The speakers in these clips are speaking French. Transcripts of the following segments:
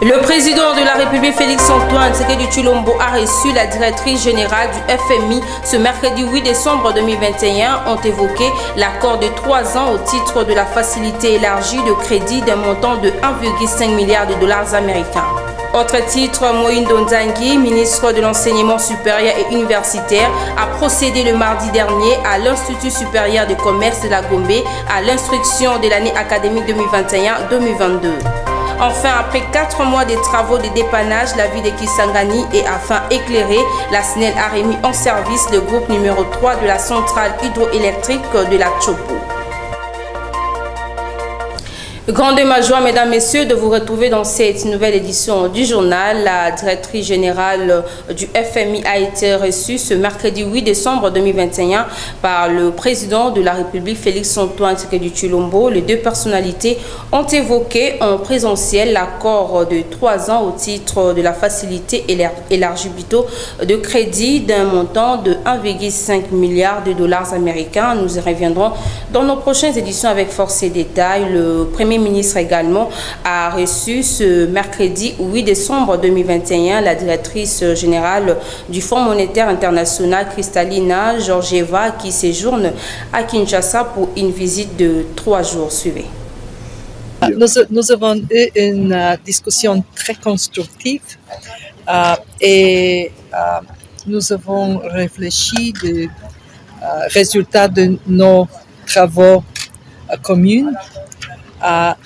Le président de la République, Félix-Antoine Tshisekedi Tshilombo, a reçu la directrice générale du FMI ce mercredi 8 décembre 2021. Ont évoqué l'accord de 3 ans au titre de la facilité élargie de crédit d'un montant de 1,5 milliard de dollars américains. Autre titre, Moïndo Nzangi, ministre de l'Enseignement supérieur et universitaire, a procédé le mardi dernier à l'Institut supérieur de commerce de la Gombe à l'instruction de l'année académique 2021-2022. Enfin, après 4 mois de travaux de dépannage, la ville de Kisangani et afin éclairée, la SNEL a remis en service le groupe numéro 3 de la centrale hydroélectrique de la Chopo. Grande joie, mesdames, messieurs, de vous retrouver dans cette nouvelle édition du journal. La directrice générale du FMI a été reçue ce mercredi 8 décembre 2021 par le président de la République, Félix-Antoine Tshisekedi Tshilombo. Les deux personnalités ont évoqué en présentiel l'accord de 3 ans au titre de la facilité élargie de crédit d'un montant de 1,5 milliard de dollars américains. Nous y reviendrons dans nos prochaines éditions avec force et détails. Le Premier ministre également a reçu ce mercredi 8 décembre 2021 la directrice générale du Fonds monétaire international, Kristalina Georgieva, qui séjourne à Kinshasa pour une visite de 3 jours. Suivez. Nous avons eu une discussion très constructive et nous avons réfléchi aux résultats de nos travaux communs.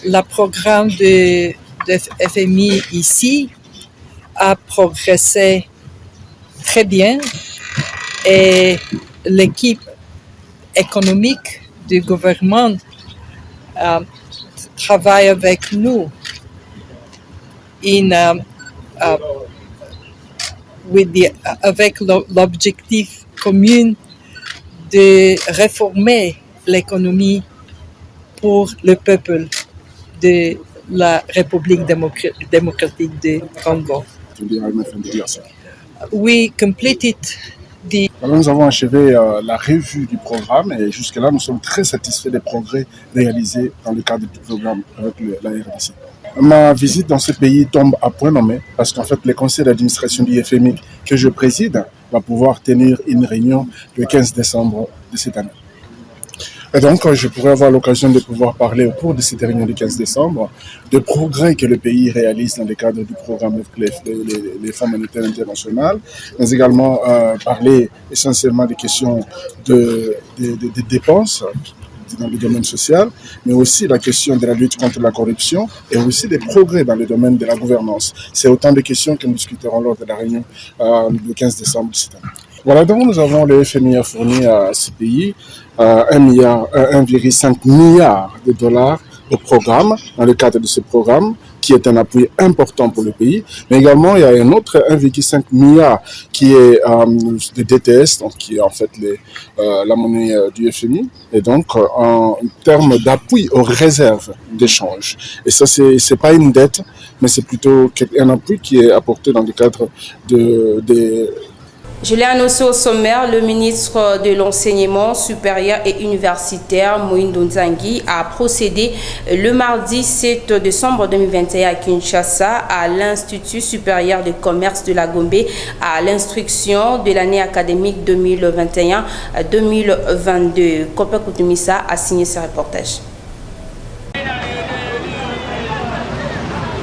Le programme de FMI ici a progressé très bien et l'équipe économique du gouvernement travaille avec nous avec l'objectif commun de réformer l'économie pour le peuple de la République démocratique du Congo. We completed nous avons achevé la revue du programme et jusque-là, nous sommes très satisfaits des progrès réalisés dans le cadre du programme avec la RDC. Ma visite dans ce pays tombe à point nommé parce qu'en fait, le conseil d'administration du FMI que je préside va pouvoir tenir une réunion le 15 décembre de cette année. Et donc, je pourrais avoir l'occasion de pouvoir parler au cours de cette réunion du 15 décembre des progrès que le pays réalise dans le cadre du programme les Fonds monétaires internationaux, mais également parler essentiellement des questions de dépenses dans le domaine social, mais aussi la question de la lutte contre la corruption et aussi des progrès dans le domaine de la gouvernance. C'est autant de questions que nous discuterons lors de la réunion du 15 décembre de cette année. Voilà, donc nous avons le FMI a fourni à ce pays 1,5 milliard de dollars au programme, dans le cadre de ce programme, qui est un appui important pour le pays. Mais également, il y a un autre 1,5 milliard qui est de DTS, donc qui est en fait la monnaie du FMI, et donc en termes d'appui aux réserves d'échange. Et ça, c'est pas une dette, mais c'est plutôt un appui qui est apporté dans le cadre Je l'ai annoncé au sommaire, le ministre de l'Enseignement supérieur et universitaire, Moïndo Nzangi, a procédé le mardi 7 décembre 2021 à Kinshasa à l'Institut supérieur de commerce de la Gombe à l'instruction de l'année académique 2021-2022. Kopa Koutoumissa a signé ce reportage.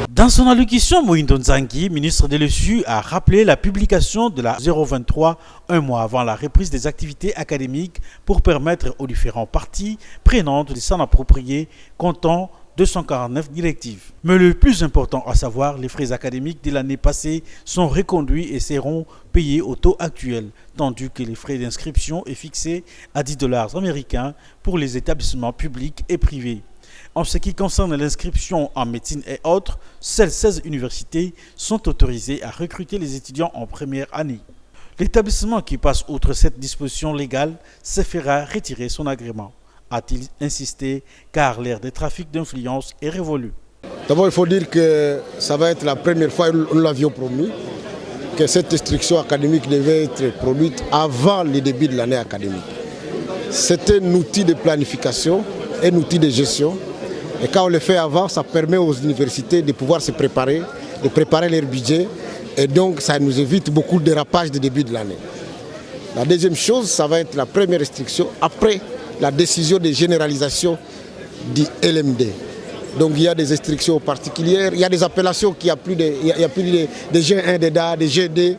Dans son allocution, Moïndo Nzangi, ministre de l'ESU, a rappelé la publication de la 023 un mois avant la reprise des activités académiques pour permettre aux différents parties prenantes de s'en approprier, comptant 249 directives. Mais le plus important à savoir, les frais académiques de l'année passée sont reconduits et seront payés au taux actuel, tandis que les frais d'inscription est fixé à 10 dollars américains pour les établissements publics et privés. En ce qui concerne l'inscription en médecine et autres, seules 16 universités sont autorisées à recruter les étudiants en première année. L'établissement qui passe outre cette disposition légale se fera retirer son agrément, a-t-il insisté, car l'ère des trafics d'influence est révolue. D'abord, il faut dire que ça va être la première fois, nous l'avions promis, que cette instruction académique devait être produite avant le début de l'année académique. C'est un outil de planification, un outil de gestion. Et quand on le fait avant, ça permet aux universités de pouvoir se préparer de préparer leur budget et donc ça nous évite beaucoup de dérapages de début de l'année. La deuxième chose, ça va être la première restriction après la décision de généralisation du LMD. Donc il y a des restrictions particulières, il y a des appellations qui a plus de G1, des DA, des GD.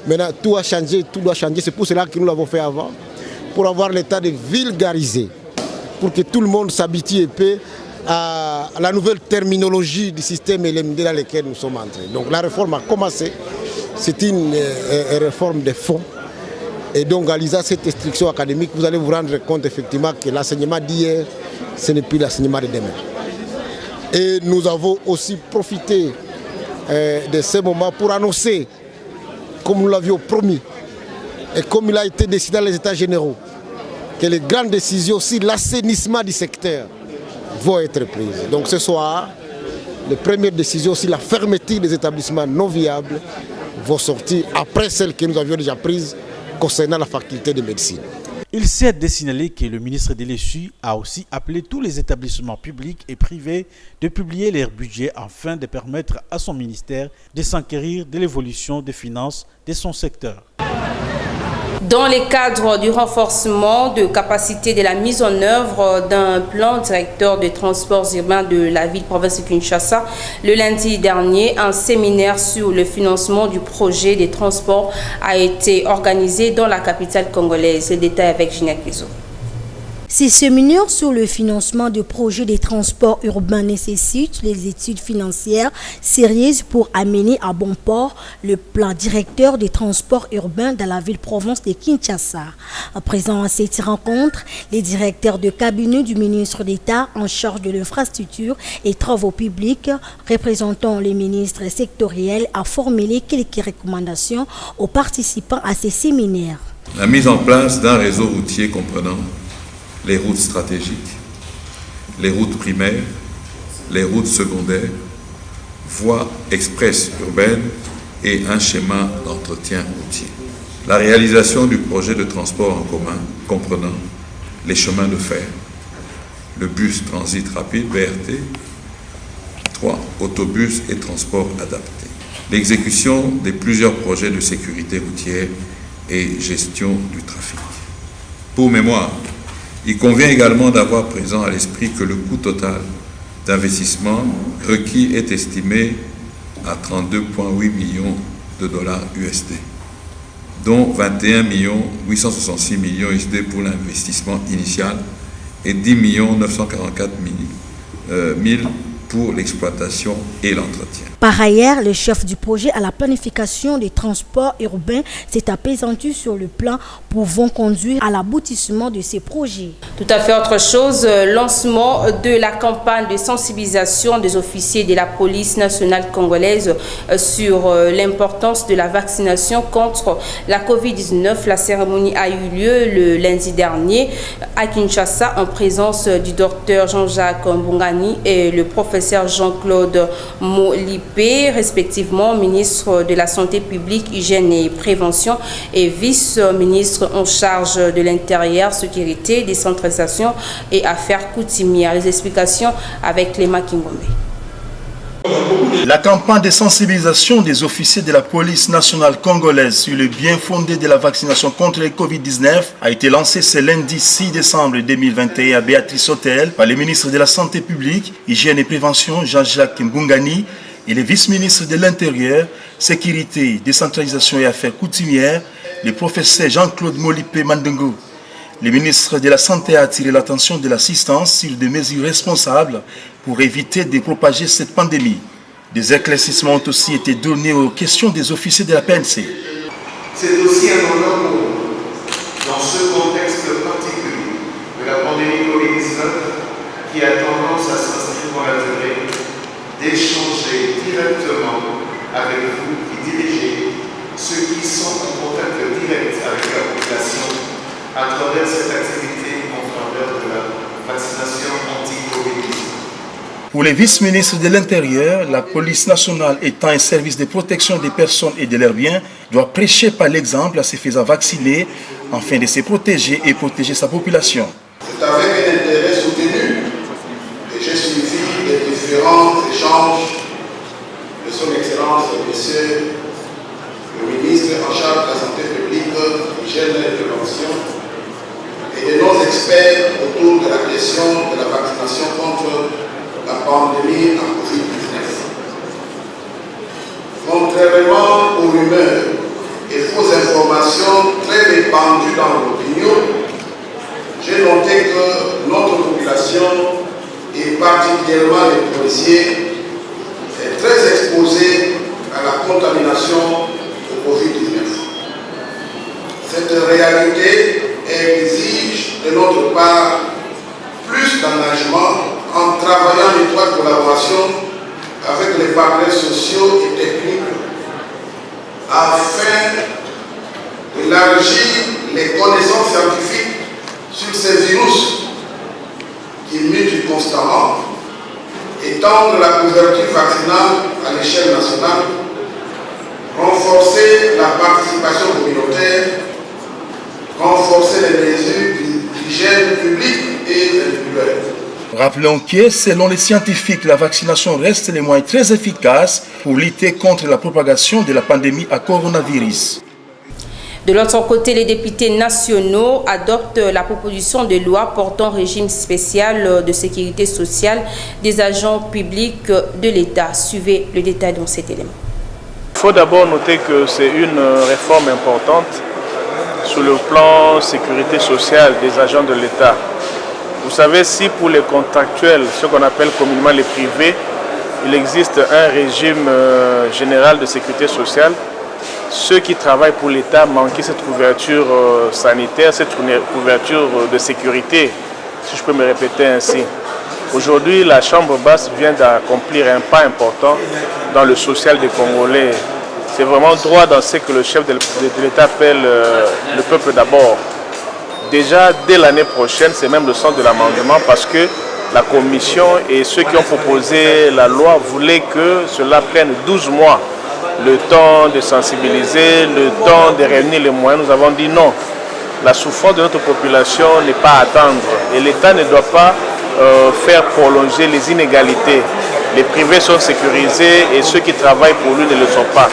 Maintenant tout a changé, tout doit changer. C'est pour cela que nous l'avons fait avant, pour avoir l'état de vulgariser, pour que tout le monde s'habitue un peu à la nouvelle terminologie du système LMD dans lequel nous sommes entrés. Donc la réforme a commencé, c'est une réforme de fond. Et donc, à l'ISA, cette restriction académique, vous allez vous rendre compte effectivement que l'enseignement d'hier, ce n'est plus l'enseignement de demain. Et nous avons aussi profité de ce moment pour annoncer, comme nous l'avions promis, et comme il a été décidé dans les États généraux, que les grandes décisions sur l'assainissement du secteur vont être prises. Donc ce soir, les premières décisions sur la fermeture des établissements non viables vont sortir après celles que nous avions déjà prises concernant la faculté de médecine. Il s'est de signaler que le ministre Delessu a aussi appelé tous les établissements publics et privés de publier leurs budgets afin de permettre à son ministère de s'enquérir de l'évolution des finances de son secteur. Dans le cadre du renforcement de capacité de la mise en œuvre d'un plan directeur de transports urbains de la ville-province de Kinshasa, le lundi dernier, un séminaire sur le financement du projet des transports a été organisé dans la capitale congolaise. Les détails avec Ginette Piso. Ces séminaires sur le financement de projets des transports urbains nécessitent les études financières sérieuses pour amener à bon port le plan directeur des transports urbains dans la ville-province de Kinshasa. À présent à cette rencontre, les directeurs de cabinet du ministre d'État en charge de l'infrastructure et travaux publics, représentant les ministres sectoriels, a formulé quelques recommandations aux participants à ces séminaires. La mise en place d'un réseau routier comprenant les routes stratégiques, les routes primaires, les routes secondaires, voies express urbaines et un schéma d'entretien routier. La réalisation du projet de transport en commun comprenant les chemins de fer, le bus transit rapide BRT, 3 autobus et transports adaptés. L'exécution de plusieurs projets de sécurité routière et gestion du trafic. Pour mémoire, il convient également d'avoir présent à l'esprit que le coût total d'investissement requis est estimé à 32,8 millions de dollars USD, dont 21 866 millions USD pour l'investissement initial et 10 944 000 pour l'exploitation et l'entretien. Par ailleurs, le chef du projet à la planification des transports urbains s'est appesanti sur le plan pouvant conduire à l'aboutissement de ces projets. Tout à fait autre chose, lancement de la campagne de sensibilisation des officiers de la police nationale congolaise sur l'importance de la vaccination contre la COVID-19. La cérémonie a eu lieu le lundi dernier à Kinshasa en présence du docteur Jean-Jacques Mbungani et le professeur Jean-Claude Molipe, respectivement ministre de la Santé publique, Hygiène et Prévention et vice-ministre en charge de l'Intérieur, Sécurité, Décentralisation et Affaires coutumières. Les explications avec Clément Kingombe. La campagne de sensibilisation des officiers de la police nationale congolaise sur le bien fondé de la vaccination contre le Covid-19 a été lancée ce lundi 6 décembre 2021 à Béatrice Hôtel par le ministre de la Santé publique, Hygiène et Prévention, Jean-Jacques Mbungani, et le vice-ministre de l'Intérieur, Sécurité, Décentralisation et Affaires coutumières, le professeur Jean-Claude Molipe Mandengo. Le ministre de la Santé a attiré l'attention de l'assistance sur des mesures responsables pour éviter de propager cette pandémie. Des éclaircissements ont aussi été donnés aux questions des officiers de la PNC. C'est aussi un honneur pour nous, dans ce contexte particulier de la pandémie Covid-19 qui a tendance à s'inscrire dans la durée, d'échanger directement avec vous qui dirigez ceux qui sont en contact direct avec la population à travers cette activité en faveur de la vaccination anti-Covid-19. Pour les vice-ministres de l'Intérieur, la police nationale étant un service de protection des personnes et de leurs biens, doit prêcher par l'exemple en se faisant vacciner afin de se protéger et protéger sa population. C'est avec un intérêt soutenu que j'ai suivi les différents échanges de son Excellence Excellences, Messieurs le ministre en charge de la santé publique, l'hygiène et la prévention, et de nos experts autour de la question de la vaccination contre la pandémie en Covid-19. Contrairement aux rumeurs et fausses informations très répandues dans l'opinion, j'ai noté que notre population, et particulièrement les policiers, est très exposée à la contamination au Covid-19. Cette réalité exige de notre part plus d'engagement en travaillant en étroite collaboration avec les partenaires sociaux et techniques afin d'élargir les connaissances scientifiques sur ces virus qui mutent constamment, étendre la couverture vaccinale à l'échelle nationale, renforcer la participation communautaire, renforcer les mesures d'hygiène publique et individuelle. Rappelons que, selon les scientifiques, la vaccination reste le moyen très efficace pour lutter contre la propagation de la pandémie à coronavirus. De l'autre côté, les députés nationaux adoptent la proposition de loi portant régime spécial de sécurité sociale des agents publics de l'État. Suivez le détail dans cet élément. Il faut d'abord noter que c'est une réforme importante sur le plan sécurité sociale des agents de l'État. Vous savez, si pour les contractuels, ce qu'on appelle communément les privés, il existe un régime général de sécurité sociale, ceux qui travaillent pour l'État manquent cette couverture sanitaire, cette couverture de sécurité, si je peux me répéter ainsi. Aujourd'hui, la Chambre basse vient d'accomplir un pas important dans le social des Congolais. C'est vraiment droit dans ce que le chef de l'État appelle le peuple d'abord. Déjà, dès l'année prochaine, c'est même le sens de l'amendement parce que la Commission et ceux qui ont proposé la loi voulaient que cela prenne 12 mois. Le temps de sensibiliser, le temps de réunir les moyens. Nous avons dit non. La souffrance de notre population n'est pas à attendre et l'État ne doit pas faire prolonger les inégalités. Les privés sont sécurisés et ceux qui travaillent pour lui ne le sont pas.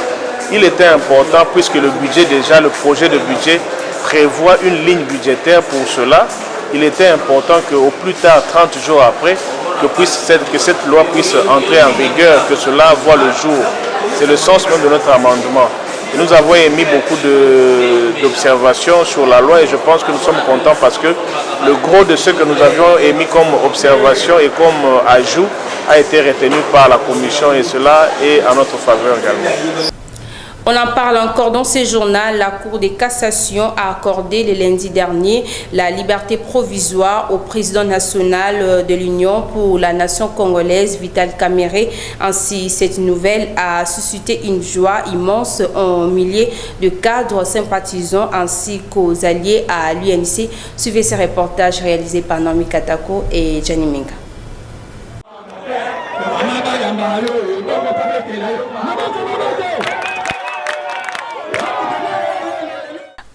Il était important puisque le budget déjà, le projet de budget prévoit une ligne budgétaire pour cela. Il était important qu'au plus tard, 30 jours après, que cette loi puisse entrer en vigueur, que cela voit le jour. C'est le sens même de notre amendement. Et nous avons émis beaucoup d'observations sur la loi et je pense que nous sommes contents parce que le gros de ce que nous avions émis comme observation et comme ajout a été retenu par la Commission et cela est en notre faveur également. On en parle encore dans ce journal. La Cour de cassation a accordé le lundi dernier la liberté provisoire au président national de l'Union pour la nation congolaise, Vital Kamerhe. Ainsi, cette nouvelle a suscité une joie immense en milliers de cadres sympathisants ainsi qu'aux alliés à l'UNC. Suivez ces reportages réalisés par Naomi Katako et Gianni Minga.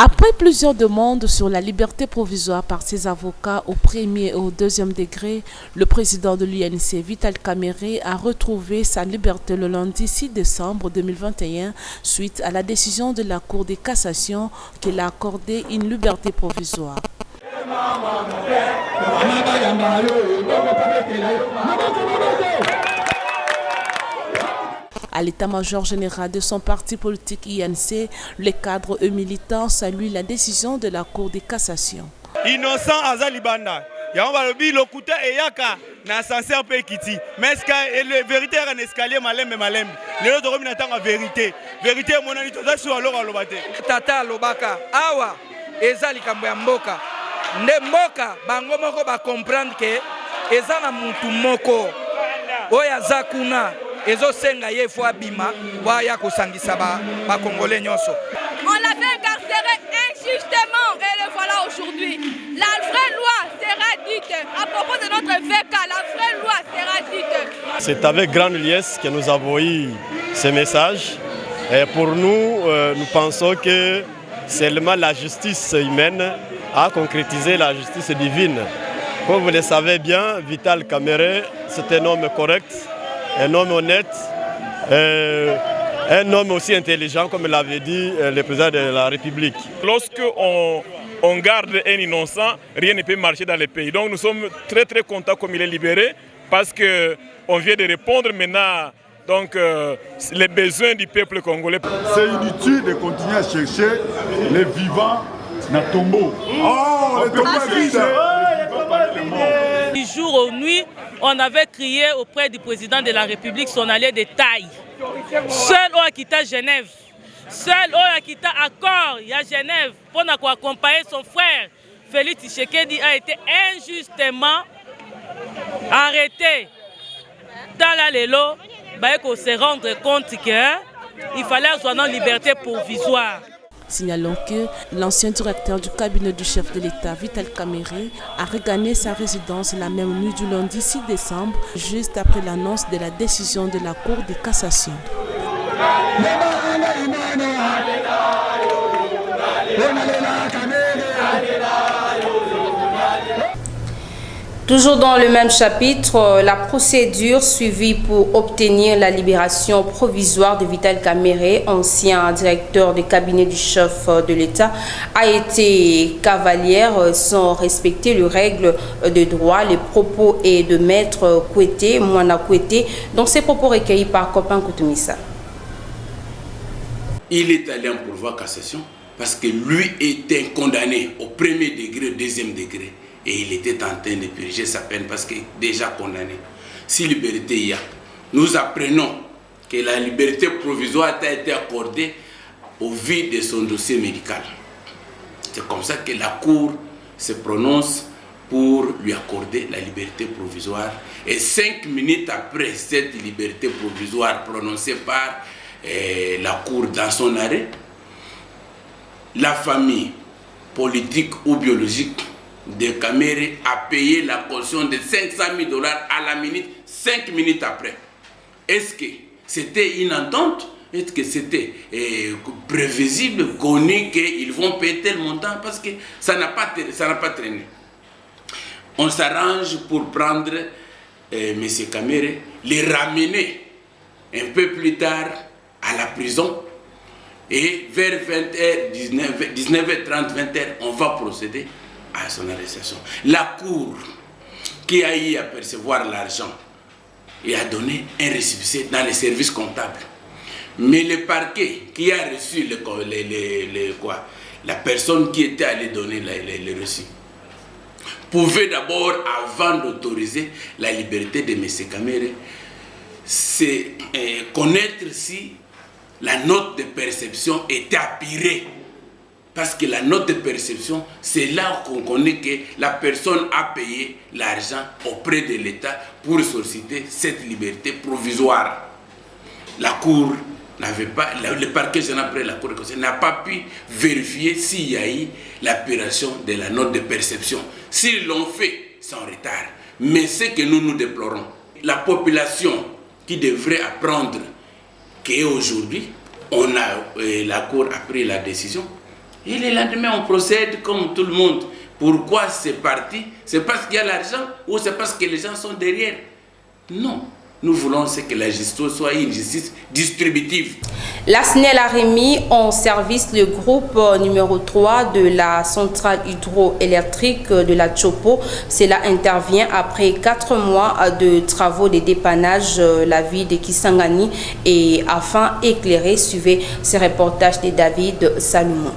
Après plusieurs demandes sur la liberté provisoire par ses avocats au premier et au deuxième degré, le président de l'UNC, Vital Kamerhe, a retrouvé sa liberté le lundi 6 décembre 2021 suite à la décision de la Cour de cassation qui l'a accordé une liberté provisoire. À l'état-major général de son parti politique INC, les cadres et militants saluent la décision de la Cour de cassation. Innocent Azalibanda, Yamalobi Lokuta et Yaka, n'a sincère Pekiti. Mais la vérité est un escalier malem et malem. Les autres hommes n'attendent la vérité. Vérité, mon ami, tout ça sur alors à l'obate. Tata Lobaka, Awa, Ezali Kamboyamboka. Nemboka, Bangomoko va comprendre que Ezana Mutumoko, Oya Zakuna. On l'avait incarcéré injustement et le voilà aujourd'hui. La vraie loi sera dite. À propos de notre VK, la vraie loi sera dite. C'est avec grande liesse que nous avons eu ce message. Et pour nous, nous pensons que seulement la justice humaine a concrétisé la justice divine. Comme vous le savez bien, Vital Kamerhe, c'est un homme correct, un homme honnête, Un homme aussi intelligent, comme l'avait dit le président de la République. Lorsqu'on garde un innocent, rien ne peut marcher dans le pays. Donc nous sommes très très contents comme il est libéré parce qu'on vient de répondre maintenant donc, les besoins du peuple congolais. C'est inutile de continuer à chercher les vivants dans le tombeau. Oh, les tombeaux vides! Du jour au nuit, on avait crié auprès du président de la République son allié de taille. Seul on a quitté Genève. Seul on a quitté accord, il y a Genève, pour accompagner son frère. Félix Tshisekedi a été injustement arrêté. Dans la Lélo, on se rendre compte qu'il fallait avoir une liberté provisoire. Signalons que l'ancien directeur du cabinet du chef de l'État, Vital Kamerhe, a regagné sa résidence la même nuit du lundi 6 décembre, juste après l'annonce de la décision de la Cour de cassation. Toujours dans le même chapitre, la procédure suivie pour obtenir la libération provisoire de Vital Kamerhe, ancien directeur du cabinet du chef de l'État, a été cavalière sans respecter les règles de droit. Les propos est de Maître Kouete, Moana Kouete, dont ces propos recueillis par Copain Koutoumissa. Il est allé en pourvoi cassation parce que lui était condamné au premier degré, au deuxième degré. Et il était en train de purger sa peine parce qu'il est déjà condamné. Si liberté il y a, nous apprenons que la liberté provisoire a été accordée au vu de son dossier médical. C'est comme ça que la Cour se prononce pour lui accorder la liberté provisoire. Et 5 minutes après cette liberté provisoire prononcée par la Cour dans son arrêt, la famille politique ou biologique de Kamerhe a payé la caution de $500,000 à la minute, 5 minutes après. Est-ce que c'était une entente? Est-ce que c'était prévisible, connu qu'ils vont payer tel montant? Parce que ça n'a pas traîné. On s'arrange pour prendre M. Kamerhe, les ramener un peu plus tard à la prison. Et vers 20h, 19h30, 20h, on va procéder à son arrestation. La Cour qui a eu à percevoir l'argent et a donné un récépissé dans les services comptables. Mais le parquet qui a reçu la personne qui était allée donner les reçus pouvait d'abord, avant d'autoriser la liberté de M. Kamerhe, connaître si la note de perception était apurée. Parce que la note de perception, c'est là qu'on connaît que la personne a payé l'argent auprès de l'État pour solliciter cette liberté provisoire. La Cour n'avait pas, le parquet général après la Cour de cassation n'a pas pu vérifier s'il y a eu l'appellation de la note de perception. S'ils l'ont fait, c'est en retard. Mais ce que nous déplorons, la population qui devrait apprendre qu'aujourd'hui, la Cour a pris la décision. Et le lendemain, on procède comme tout le monde. Pourquoi c'est parti? C'est parce qu'il y a l'argent ou c'est parce que les gens sont derrière? Non. Nous voulons que la justice soit une justice distributive. La SNEL a remis en service le groupe numéro 3 de la centrale hydroélectrique de la Chopo. Cela intervient après 4 mois de travaux de dépannage la ville de Kisangani et afin d'éclairer, suivez ce reportage de David Salomon.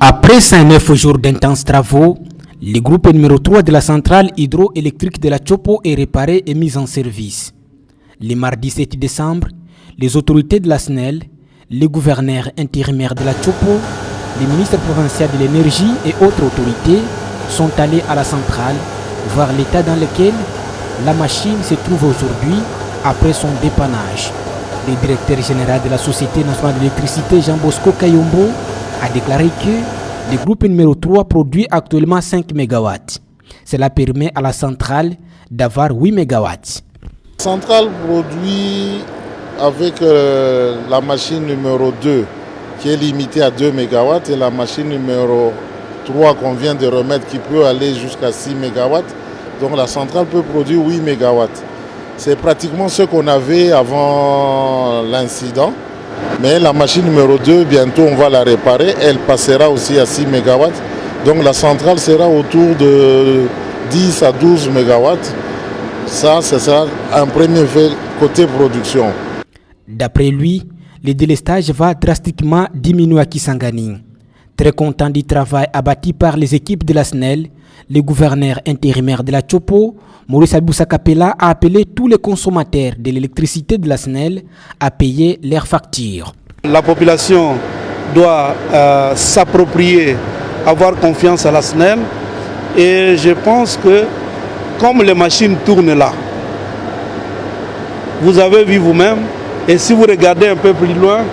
Après 109 jours d'intenses travaux, le groupe numéro 3 de la centrale hydroélectrique de la Chopo est réparé et mis en service. Le mardi 7 décembre, les autorités de la SNEL, les gouverneurs intérimaires de la Chopo, les ministres provinciaux de l'énergie et autres autorités sont allés à la centrale voir l'état dans lequel la machine se trouve aujourd'hui après son dépannage. Le directeur général de la Société nationale de l'électricité, Jean Bosco Kayombo, a déclaré que le groupe numéro 3 produit actuellement 5 MW. Cela permet à la centrale d'avoir 8 MW. La centrale produit avec la machine numéro 2 qui est limitée à 2 MW et la machine numéro 3 qu'on vient de remettre qui peut aller jusqu'à 6 MW. Donc la centrale peut produire 8 MW. C'est pratiquement ce qu'on avait avant l'incident. Mais la machine numéro 2, bientôt on va la réparer. Elle passera aussi à 6 MW. Donc la centrale sera autour de 10 à 12 MW. Ça, ce sera un premier fait côté production. D'après lui, le délestage va drastiquement diminuer à Kisangani. Très content du travail abattu par les équipes de la SNEL, le gouverneur intérimaire de la Chopo, Maurice Aboussa Kapela, a appelé tous les consommateurs de l'électricité de la SNEL à payer leurs factures. La population doit s'approprier, avoir confiance à la SNEL, et je pense que comme les machines tournent là, vous avez vu vous-même, et si vous regardez un peu plus loin,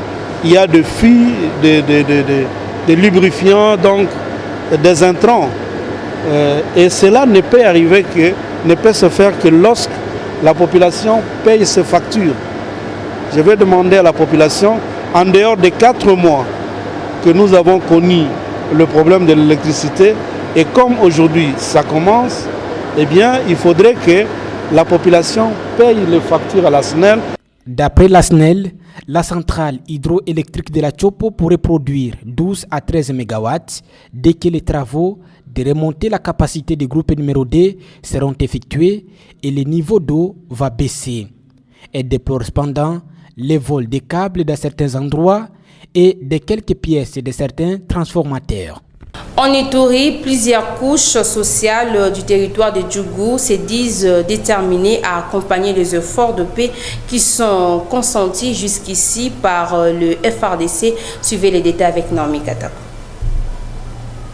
il y a des fuites, des lubrifiants, donc des intrants. Et cela ne peut arriver que, ne peut se faire que lorsque la population paye ses factures. Je vais demander à la population, en dehors des 4 mois que nous avons connu le problème de l'électricité, et comme aujourd'hui ça commence, eh bien il faudrait que la population paye les factures à la SNEL. D'après la SNEL, la centrale hydroélectrique de la Chopo pourrait produire 12 à 13 MW dès que les travaux de remonter la capacité du groupe numéro 2 seront effectués et le niveau d'eau va baisser. Elle déplore cependant les vols des câbles dans certains endroits et de quelques pièces de certains transformateurs. En Ituri, plusieurs couches sociales du territoire de Djougou se disent déterminées à accompagner les efforts de paix qui sont consentis jusqu'ici par le FRDC. Suivez les détails avec Naomi Kata.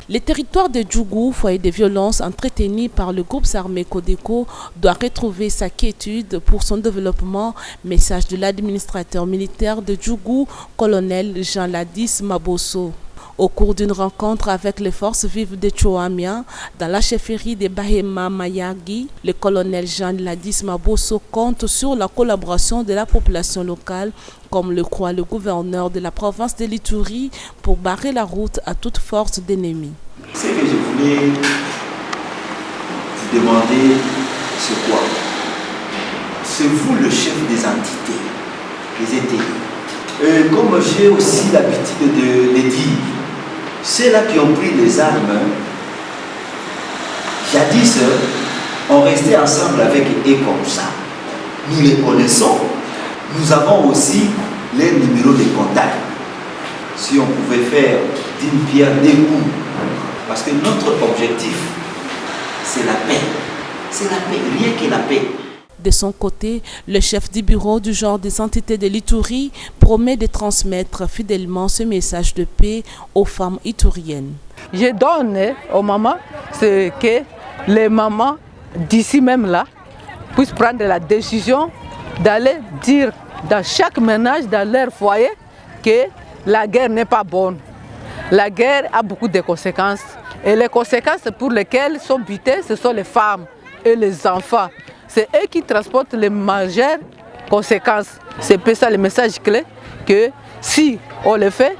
Le territoire de Djougou, foyer de violence entretenu par le groupe armé Codeco, doit retrouver sa quiétude pour son développement. Message de l'administrateur militaire de Djougou, colonel Jean Ladis Mabosso. Au cours d'une rencontre avec les forces vives de Tchoamia, dans la chefferie de Bahema Mayagi, le colonel Jean Ladis Mabosso compte sur la collaboration de la population locale, comme le croit le gouverneur de la province de l'Ituri, pour barrer la route à toute force d'ennemis. Ce que je voulais vous demander, c'est quoi? C'est vous le chef des entités, des ETI. Comme j'ai aussi l'habitude de le dire, ceux-là qui ont pris les armes, jadis, ont resté ensemble avec eux comme ça. Nous les connaissons. Nous avons aussi les numéros de contact. Si on pouvait faire d'une pierre deux coups, parce que notre objectif, c'est la paix. C'est la paix, rien que la paix. De son côté, le chef du bureau du genre des entités de l'Ituri promet de transmettre fidèlement ce message de paix aux femmes ituriennes. Je donne aux mamans ce que les mamans d'ici même là puissent prendre la décision d'aller dire dans chaque ménage, dans leur foyer, que la guerre n'est pas bonne. La guerre a beaucoup de conséquences. Et les conséquences pour lesquelles sont butées, ce sont les femmes et les enfants. C'est eux qui transportent les majeures conséquences. C'est pour ça le message clé, que si on le fait,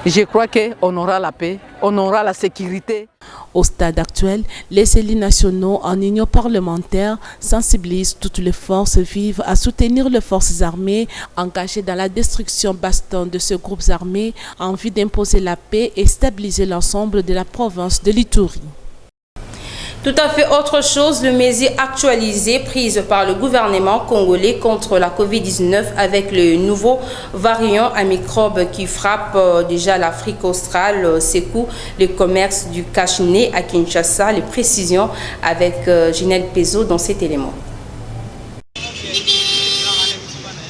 je crois qu'on aura la paix, on aura la sécurité. Au stade actuel, les élus nationaux en union parlementaire sensibilisent toutes les forces vives à soutenir les forces armées engagées dans la destruction bastonne de ces groupes armés en vue d'imposer la paix et stabiliser l'ensemble de la province de l'Ituri. Tout à fait autre chose, le mesure actualisé prise par le gouvernement congolais contre la Covid-19 avec le nouveau variant à microbes qui frappe déjà l'Afrique australe, secoue le commerce du cache-nez à Kinshasa. Les précisions avec Ginette Pezo dans cet élément.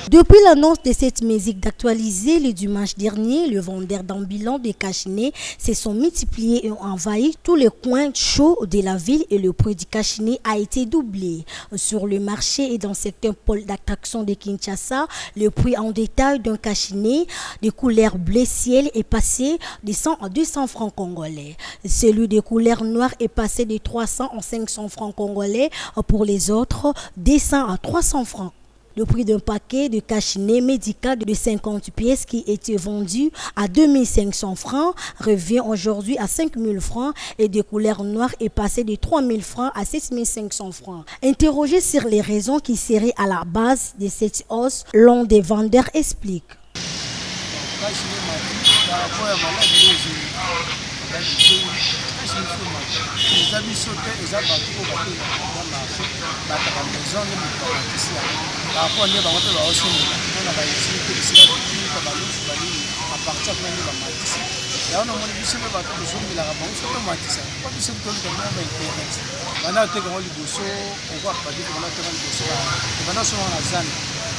Depuis l'annonce de cette musique d'actualiser le dimanche dernier, le vendeur d'ambulants de cache-nez se sont multipliés et ont envahi tous les coins chauds de la ville et le prix du cache-nez a été doublé. Sur le marché et dans certains pôles d'attraction de Kinshasa, le prix en détail d'un cache-nez de couleur bleu ciel est passé de 100 à 200 francs congolais. Celui de couleur noire est passé de 300 à 500 francs congolais. Pour les autres, 200 à 300 francs. Le prix d'un paquet de cache-nez médical de 50 pièces qui était vendu à 2500 francs revient aujourd'hui à 5000 francs et de couleur noire est passé de 3000 francs à 6500 francs. Interrogé sur les raisons qui seraient à la base de cette hausse, l'un des vendeurs explique.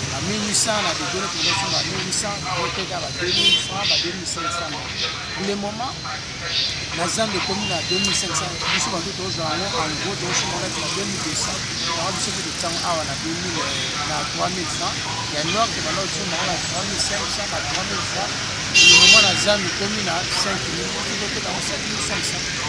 À 1800, on a des données qui sont à 1800, on peut à 2000 francs, à 2500. Pour le moment, la zone de commune à 2500, nous sommes en gros, donc on est à 2200. On a besoin de temps à 2000, à 3000 francs. Il y a un nord qui va là, on a 3500, à 3000 francs. Pour le moment, la zone de commune à 5000, on peut à 7500.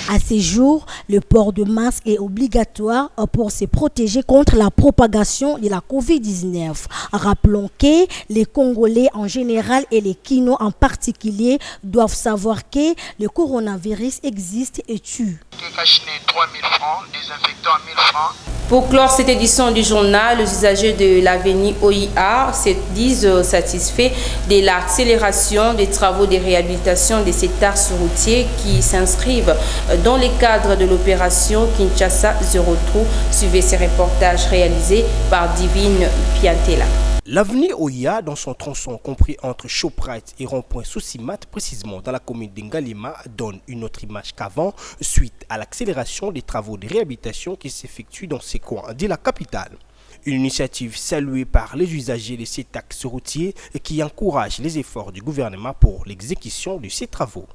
À ces jours, le port de masque est obligatoire pour se protéger contre la propagation de la Covid-19. Rappelons que les Congolais en général et les Kino en particulier doivent savoir que le coronavirus existe et tue. 3000 francs, désinfectant 1000 francs. Pour clore cette édition du journal, les usagers de l'avenue OIA se disent satisfaits de l'accélération des travaux de réhabilitation de cet axe routier qui s'inscrivent dans le cadre de l'opération Kinshasa Zero Trou. Suivez ces reportages réalisés par Divine Piantela. L'avenue OIA, dans son tronçon compris entre Shoprite et rond-point Soussimat, précisément dans la commune d'Ngalima, donne une autre image qu'avant, suite à l'accélération des travaux de réhabilitation qui s'effectuent dans ces coins de la capitale. Une initiative saluée par les usagers de cet axe routier et qui encourage les efforts du gouvernement pour l'exécution de ces travaux.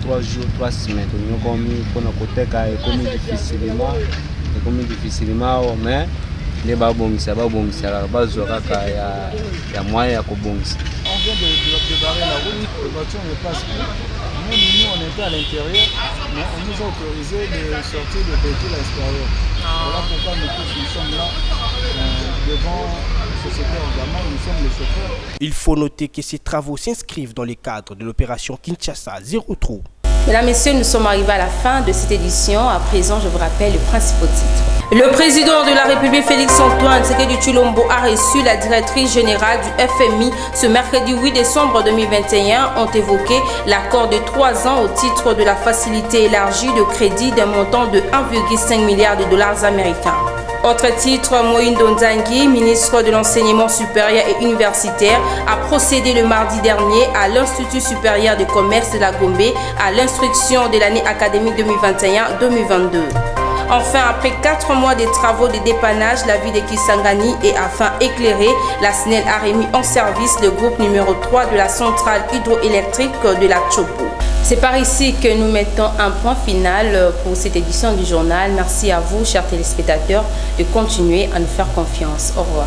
Trois jours, 3 semaines. Comme difficilement mais les babongisa ya moyen ya kobongisa. On vient de barrer la route, les voitures ne passent plus. Même nous on était à l'intérieur, mais on nous a autorisé de sortir des véhicules à l'extérieur. Voilà pourquoi nous sommes là devant la société Orgama, nous sommes les chauffeurs. Il faut noter que ces travaux s'inscrivent dans le cadre de l'opération Kinshasa Zero Trou. Mesdames, Messieurs, nous sommes arrivés à la fin de cette édition. À présent, je vous rappelle les principaux titres. Le président de la République, Félix-Antoine Tshisekedi Tshilombo, a reçu la directrice générale du FMI ce mercredi 8 décembre 2021. Ont évoqué l'accord de 3 ans au titre de la facilité élargie de crédit d'un montant de 1,5 milliard de dollars américains. Autre titre, Moïndo Nzangi, ministre de l'Enseignement supérieur et universitaire, a procédé le mardi dernier à l'Institut supérieur de commerce de la Gombe à l'instruction de l'année académique 2021-2022. Enfin, après 4 mois de travaux de dépannage, la ville de Kisangani et afin éclairée, la SNEL a remis en service le groupe numéro 3 de la centrale hydroélectrique de la Chopo. C'est par ici que nous mettons un point final pour cette édition du journal. Merci à vous, chers téléspectateurs, de continuer à nous faire confiance. Au revoir.